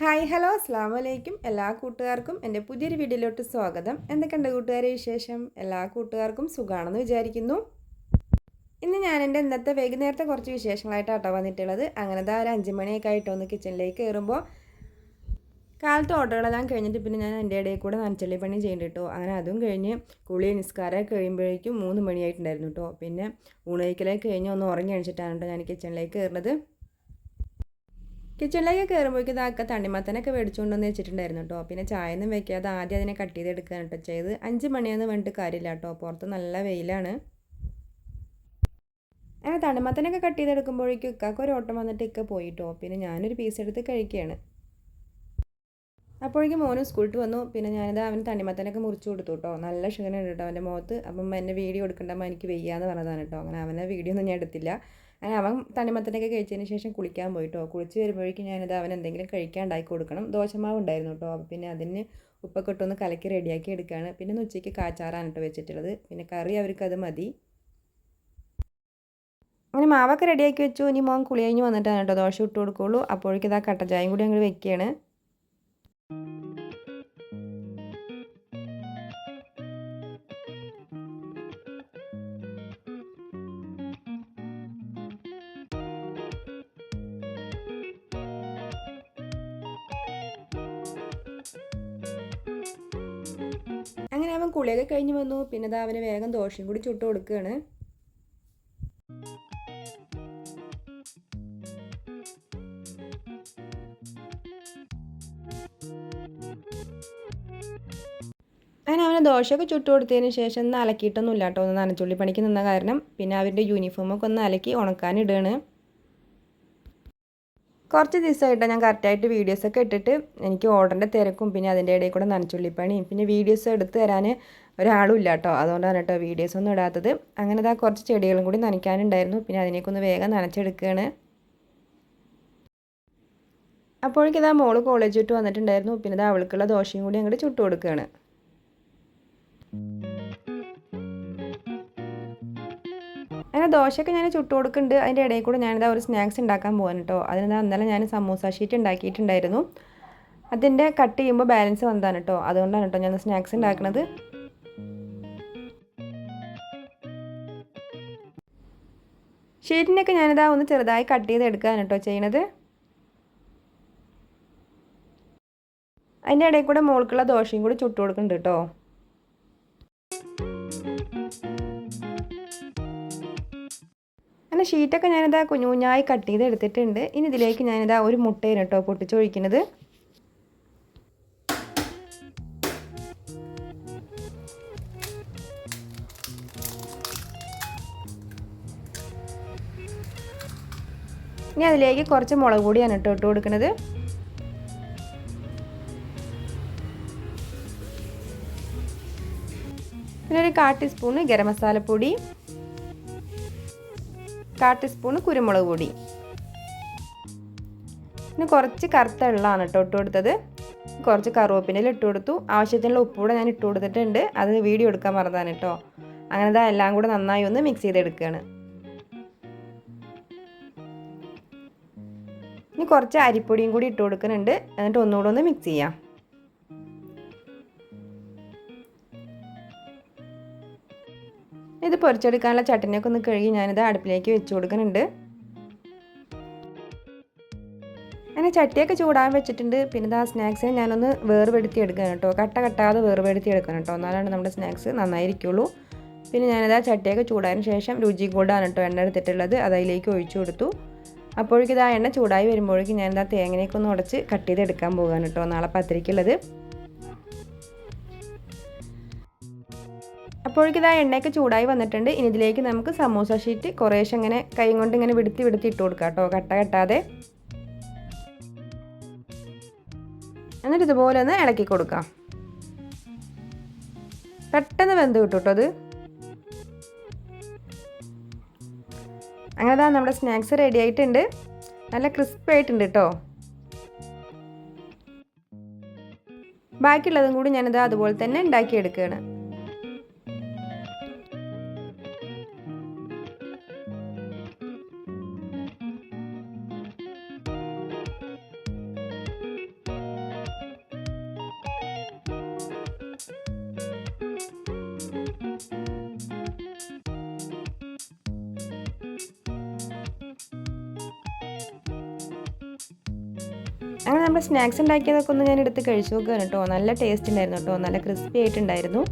Hi hello അസ്സാം വലൈക്കും എല്ലാ കൂട്ടുകാർക്കും എൻ്റെ പുതിയൊരു വീഡിയോയിലോട്ട് സ്വാഗതം. എന്തൊക്കെയുണ്ട് കൂട്ടുകാരെ വിശേഷം? എല്ലാ കൂട്ടുകാർക്കും സുഖമാണെന്ന് വിചാരിക്കുന്നു. ഇന്ന് ഞാൻ എൻ്റെ ഇന്നത്തെ വൈകുന്നേരത്തെ കുറച്ച് വിശേഷങ്ങളായിട്ടാണ് വന്നിട്ടുള്ളത്. അങ്ങനെ ഒരു 5 മണിയൊക്കെ ആയിട്ട് ഒന്ന് കിച്ചണിലേക്ക് കയറുമ്പോൾ കാലത്ത് ഓർഡറുകളെല്ലാം കഴിഞ്ഞിട്ട് പിന്നെ ഞാൻ എൻ്റെ ഇടയിൽ കൂടെ നനച്ചള്ളി പണി ചെയ്യുന്നുണ്ട് കേട്ടോ. അങ്ങനെ അതും കഴിഞ്ഞ് കുളി നിസ്കാരം കഴിയുമ്പോഴേക്കും 3 മണിയായിട്ടുണ്ടായിരുന്നു കേട്ടോ. പിന്നെ ഊണയിക്കലേക്ക് കഴിഞ്ഞ് ഒന്ന് ഉറങ്ങി അണിച്ചിട്ടാണ് കേട്ടോ ഞാൻ കിച്ചണിലേക്ക് കയറുന്നത്. കിച്ചണിലേക്ക് കയറുമ്പോഴേക്കും ഇതാക്കുക തണ്ണിമത്തനൊക്കെ മേടിച്ചുകൊണ്ടുവന്ന് വെച്ചിട്ടുണ്ടായിരുന്നു കേട്ടോ. പിന്നെ ചായ ഒന്നും വെക്കാതെ ആദ്യം അതിനെ കട്ട് ചെയ്തെടുക്കാൻ കേട്ടോ ചെയ്ത്. 5 മണിയാന്ന് വേണ്ടിയിട്ട് കാര്യമില്ല കേട്ടോ, പുറത്ത് നല്ല വെയിലാണ്. അങ്ങനെ തണ്ണിമത്തനൊക്കെ കട്ട് ചെയ്തെടുക്കുമ്പോഴേക്കും ഇക്കാക്ക് ഒരു ഓട്ടം വന്നിട്ട് ഇക്ക പോയിട്ടോ. പിന്നെ ഞാനൊരു പീസ് എടുത്ത് കഴിക്കുകയാണ്. അപ്പോഴേക്കും മോനും സ്കൂളിൽ വന്നു. പിന്നെ ഞാനിത് അവന് തണ്ണിമത്തനൊക്കെ മുറിച്ച് കൊടുത്തു കേട്ടോ. നല്ല ക്ഷീണമുണ്ട് കേട്ടോ അവൻ്റെ മുഖത്ത്. അപ്പം എന്നെ വീഡിയോ എടുക്കണ്ടപ്പോൾ എനിക്ക് വെയ്യാന്ന് പറഞ്ഞതാണ് കേട്ടോ. അങ്ങനെ അവനെ വീഡിയോ ഒന്നും ഞാൻ എടുത്തില്ല. അങ്ങനെ അവൻ തണ്ണിമത്തനൊക്കെ കഴിച്ചതിന് ശേഷം കുളിക്കാൻ പോയിട്ടോ. കുളിച്ച് വരുമ്പോഴേക്കും ഞാനിത് അവൻ എന്തെങ്കിലും കഴിക്കാൻ ഉണ്ടാക്കി കൊടുക്കണം. ദോശമാവ് ഉണ്ടായിരുന്നു കേട്ടോ. അപ്പോൾ പിന്നെ അതിന് ഉപ്പൊക്കെ ഇട്ടൊന്ന് കലക്കി റെഡിയാക്കി എടുക്കുകയാണ്. പിന്നെ ഉച്ചയ്ക്ക് കാച്ചാറാണ് കേട്ടോ വെച്ചിട്ടുള്ളത്. പിന്നെ കറി അവർക്ക് അത് മതി. അങ്ങനെ മാവൊക്കെ റെഡിയാക്കി വെച്ചു. ഇനി മോൻ കുളി കഴിഞ്ഞ് വന്നിട്ടാണ് കേട്ടോ ദോശ ഇട്ട് കൊടുക്കുകയുള്ളൂ. അപ്പോഴേക്കും ഇതാ കട്ട ചായയും കൂടി അങ്ങോട്ട് വെക്കുകയാണ്. അങ്ങനെ അവൻ കുളിയൊക്കെ കഴിഞ്ഞ് വന്നു. പിന്നെ ഇതാ അവന് വേഗം ദോശയും കൂടി ചുട്ട് കൊടുക്കുകയാണ്. അങ്ങനെ അവന് ദോശയൊക്കെ ചുട്ട് കൊടുത്തതിന് ശേഷം ഒന്ന് അലക്കിയിട്ടൊന്നും ഇല്ല കേട്ടോ. ഒന്ന് നനച്ചുള്ളി പണിക്ക് നിന്ന കാരണം പിന്നെ അവൻ്റെ യൂണിഫോമൊക്കെ ഒന്ന് അലക്കി ഉണക്കാനിടുകയാണ്. കുറച്ച് ദിവസമായിട്ടാണ് ഞാൻ കറക്റ്റായിട്ട് വീഡിയോസൊക്കെ ഇട്ടിട്ട് എനിക്ക് ഓർഡറിൻ്റെ തിരക്കും പിന്നെ അതിൻ്റെ ഇടയിൽ കൂടെ നനച്ചുള്ളിപ്പണിയും പിന്നെ വീഡിയോസ് എടുത്ത് തരാൻ ഒരാളും ഇല്ല കേട്ടോ. അതുകൊണ്ടാണ് കേട്ടോ വീഡിയോസൊന്നും ഇടാത്തത്. അങ്ങനെ ഇതാ കുറച്ച് ചെടികളും കൂടി നനയ്ക്കാനുണ്ടായിരുന്നു. പിന്നെ അതിനേക്കൊന്ന് വേഗം നനച്ചെടുക്കുകയാണ്. അപ്പോഴേക്കും ഇതാ മോള് കോളേജ് വിട്ട് വന്നിട്ടുണ്ടായിരുന്നു. പിന്നെ ഇതാ അവൾക്കുള്ള ദോശയും കൂടി അങ്ങോട്ട് ചുട്ട് കൊടുക്കുകയാണ്. അങ്ങനെ ദോശയൊക്കെ ഞാൻ ചുട്ട് കൊടുക്കുന്നുണ്ട്. അതിൻ്റെ ഇടയിൽ കൂടെ ഞാനിതാ ഒരു സ്നാക്സ് ഉണ്ടാക്കാൻ പോകാൻ കേട്ടോ. അതിനെന്താ ഇന്നലെ ഞാൻ സമൂസ ഷീറ്റ് ഉണ്ടാക്കിയിട്ടുണ്ടായിരുന്നു. അതിൻ്റെ കട്ട് ചെയ്യുമ്പോൾ ബാലൻസ് വന്നതാണ് കേട്ടോ. അതുകൊണ്ടാണ് കേട്ടോ ഞാൻ സ്നാക്സ് ഉണ്ടാക്കുന്നത്. ഷീറ്റിനൊക്കെ ഞാനിതാ ഒന്ന് ചെറുതായി കട്ട് ചെയ്ത് എടുക്കുകയാണ് കേട്ടോ ചെയ്യണത്. അതിൻ്റെ ഇടയിൽ കൂടെ മോൾക്കുള്ള ദോശയും കൂടി ചുട്ട് കൊടുക്കുന്നുണ്ട് കേട്ടോ. അങ്ങനെ ഷീറ്റൊക്കെ ഞാനിതാ കുഞ്ഞുകുഞ്ഞായി കട്ട് ചെയ്ത് എടുത്തിട്ടുണ്ട്. ഇനി ഇതിലേക്ക് ഞാനിതാ ഒരു മുട്ടയാണ് കേട്ടോ പൊട്ടിച്ചൊഴിക്കുന്നത്. ഇനി അതിലേക്ക് കുറച്ച് മുളക് പൊടിയാണ് കേട്ടോ ഇട്ട് കൊടുക്കുന്നത്. പിന്നെ ഒരു 1/4 ടീസ്പൂണ് ഗരം മസാലപ്പൊടി, 1/4 ടീസ്പൂണ് കുരുമുളക് പൊടി, പിന്നെ കുറച്ച് കറുത്ത എള്ളാണ് കേട്ടോ ഇട്ട് കൊടുത്തത്. കുറച്ച് കറുവേപ്പില ഇട്ട് കൊടുത്തു. ആവശ്യത്തിനുള്ള ഉപ്പൂടെ ഞാൻ ഇട്ട് കൊടുത്തിട്ടുണ്ട്. അത് വീഡിയോ എടുക്കാൻ മറന്നതാണ് കേട്ടോ. അങ്ങനെ ഇതാ എല്ലാം കൂടെ നന്നായി ഒന്ന് മിക്സ് ചെയ്തെടുക്കുകയാണ്. ഇനി കുറച്ച് അരിപ്പൊടിയും കൂടി ഇട്ട് കൊടുക്കുന്നുണ്ട്. എന്നിട്ട് ഒന്നുകൂടെ ഒന്ന് മിക്സ് ചെയ്യാം. ഇത് പൊരിച്ചെടുക്കാനുള്ള ചട്ടിനിയൊക്കെ ഒന്ന് കഴുകി ഞാനിത് അടുപ്പിലേക്ക് വെച്ച് കൊടുക്കുന്നുണ്ട്. അങ്ങനെ ചട്ടിയൊക്കെ ചൂടാൻ വെച്ചിട്ടുണ്ട്. പിന്നെ ഇതാ സ്നാക്സിന് ഞാനൊന്ന് വേർപെടുത്തി എടുക്കണം കേട്ടോ. കട്ട കട്ടാതെ വേർപെടുത്തി എടുക്കണം കേട്ടോ. എന്നാലാണ് നമ്മുടെ സ്നാക്സ് നന്നായിരിക്കുള്ളൂ. പിന്നെ ഞാനിതാ ചട്ടിയൊക്കെ ചൂടായതിന് ശേഷം രുചി ഗോൾഡാണ് കേട്ടോ എണ്ണ എടുത്തിട്ടുള്ളത്. അത് അതിലേക്ക് ഒഴിച്ചു കൊടുത്തു. അപ്പോഴേക്കും ഇതാ എണ്ണ ചൂടായി വരുമ്പോഴേക്കും ഞാനിതാ തേങ്ങയൊക്കെ ഒന്ന് ഉടച്ച് കട്ട് ചെയ്ത് എടുക്കാൻ പോകാൻ കേട്ടോ നാളെ പത്തിരിക്കുള്ളത്. അപ്പോഴേക്കും ഇതാ എണ്ണയൊക്കെ ചൂടായി വന്നിട്ടുണ്ട്. ഇനി ഇതിലേക്ക് നമുക്ക് സമൂസ ഷീറ്റ് കുറേശ്ശെ ഇങ്ങനെ കൈ കൊണ്ട് ഇങ്ങനെ വിടുത്തി ഇട്ട് കൊടുക്കാം കേട്ടോ, കട്ട കെട്ടാതെ. എന്നിട്ട് ഇതുപോലെ ഒന്ന് ഇളക്കി കൊടുക്കാം. പെട്ടെന്ന് വെന്ത് കിട്ടും കേട്ടോ അത്. അങ്ങനെ നമ്മുടെ സ്നാക്സ് റെഡി ആയിട്ടുണ്ട്. നല്ല ക്രിസ്പി ആയിട്ടുണ്ട് കേട്ടോ. ബാക്കിയുള്ളതും കൂടി ഞാനിത് അതുപോലെ തന്നെ ഉണ്ടാക്കിയെടുക്കുകയാണ്. അങ്ങനെ നമ്മൾ സ്നാക്സ് ഉണ്ടാക്കിയതൊക്കെ ഒന്ന് ഞാൻ എടുത്ത് കഴിച്ചു നോക്കുകയാണ് കേട്ടോ. നല്ല ടേസ്റ്റ് ഉണ്ടായിരുന്നു കേട്ടോ, നല്ല ക്രിസ്പി ആയിട്ടുണ്ടായിരുന്നു.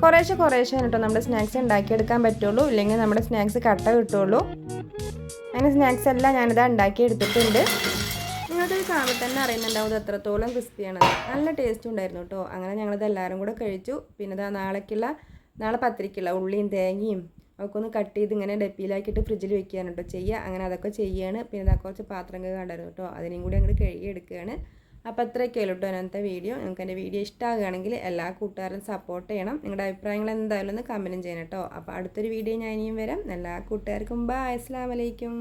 കുറേശ്ശെ കേട്ടോ നമ്മുടെ സ്നാക്സ് ഉണ്ടാക്കിയെടുക്കാൻ പറ്റുള്ളൂ, ഇല്ലെങ്കിൽ നമ്മുടെ സ്നാക്സ് കട്ട കിട്ടുള്ളൂ. അങ്ങനെ സ്നാക്സ് എല്ലാം ഞാനിത് ഉണ്ടാക്കിയെടുത്തിട്ടുണ്ട്. നിങ്ങൾക്കത് കാണുമ്പോൾ തന്നെ അറിയുന്നുണ്ടാവും ഇത് എത്രത്തോളം ക്രിസ്പിയാണെന്ന്. നല്ല ടേസ്റ്റ് ഉണ്ടായിരുന്നു കേട്ടോ. അങ്ങനെ ഞങ്ങളിത് എല്ലാവരും കൂടെ കഴിച്ചു. പിന്നെ ഇതാ നാളെ പത്തിരിക്കുള്ള ഉള്ളിയും തേങ്ങയും ഒക്കെ ഒന്ന് കട്ട് ചെയ്ത് ഇങ്ങനെ ഡപ്പിയിലാക്കിയിട്ട് ഫ്രിഡ്ജിൽ വെക്കുകയാണ് കേട്ടോ ചെയ്യുക. അങ്ങനെ അതൊക്കെ ചെയ്യുകയാണ്. പിന്നെ ഇതാ കുറച്ച് പാത്രങ്ങൾ കണ്ടായിരുന്നു കേട്ടോ, അതിനെയും കൂടി അങ്ങോട്ട് കഴുകി എടുക്കുകയാണ്. അപ്പോൾ അത്രയൊക്കെയല്ലോ കേട്ടോ ഇന്നത്തെ വീഡിയോ. നിങ്ങൾക്ക് എൻ്റെ വീഡിയോ ഇഷ്ടമാകുകയാണെങ്കിൽ എല്ലാ കൂട്ടുകാരും സപ്പോർട്ട് ചെയ്യണം. നിങ്ങളുടെ അഭിപ്രായങ്ങൾ എന്തായാലും ഒന്ന് കമൻറ്റും ചെയ്യണം കേട്ടോ. അപ്പോൾ അടുത്തൊരു വീഡിയോ ഞാൻ ഇനിയും വരാം. എല്ലാ കൂട്ടുകാർക്കും ബൈ, അസ്സലാമു അലൈക്കും.